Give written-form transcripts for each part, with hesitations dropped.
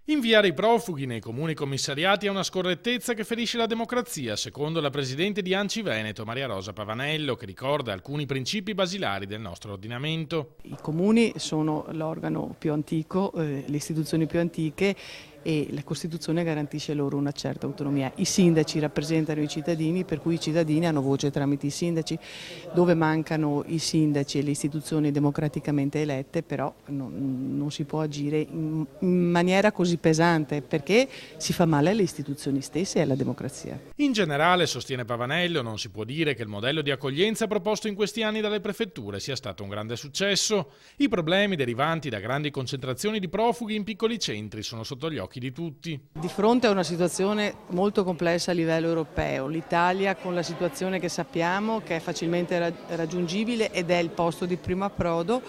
Inviare i profughi nei comuni commissariati è una scorrettezza che ferisce la democrazia, secondo la presidente di ANCI Veneto, Maria Rosa Pavanello, che ricorda alcuni principi basilari del nostro ordinamento. I comuni sono l'organo più antico, le istituzioni più antiche e la Costituzione garantisce loro una certa autonomia. I sindaci rappresentano i cittadini, per cui i cittadini hanno voce tramite i sindaci. Dove mancano i sindaci e le istituzioni democraticamente elette, però non si può agire in maniera così pesante, perché si fa male alle istituzioni stesse e alla democrazia. In generale, sostiene Pavanello, non si può dire che il modello di accoglienza proposto in questi anni dalle prefetture sia stato un grande successo. I problemi derivanti da grandi concentrazioni di profughi in piccoli centri sono sotto gli occhi di tutti. Di fronte a una situazione molto complessa a livello europeo, l'Italia con la situazione che sappiamo, che è facilmente raggiungibile ed è il posto di primo approdo,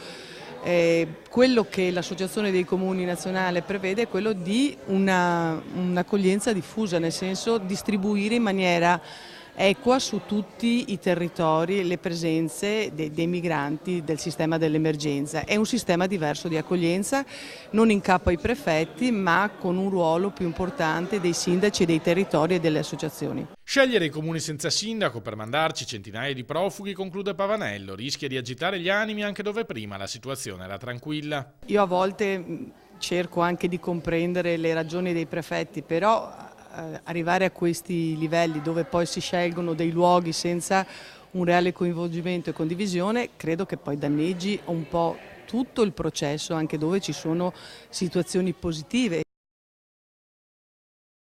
quello che l'Associazione dei Comuni nazionale prevede è quello di un'accoglienza diffusa, nel senso distribuire in maniera equa su tutti i territori le presenze dei migranti del sistema dell'emergenza. È un sistema diverso di accoglienza, non in capo ai prefetti, ma con un ruolo più importante dei sindaci, dei territori e delle associazioni. Scegliere i comuni senza sindaco per mandarci centinaia di profughi, conclude Pavanello, rischia di agitare gli animi anche dove prima la situazione era tranquilla. Io a volte cerco anche di comprendere le ragioni dei prefetti, però arrivare a questi livelli dove poi si scelgono dei luoghi senza un reale coinvolgimento e condivisione, credo che poi danneggi un po' tutto il processo, anche dove ci sono situazioni positive.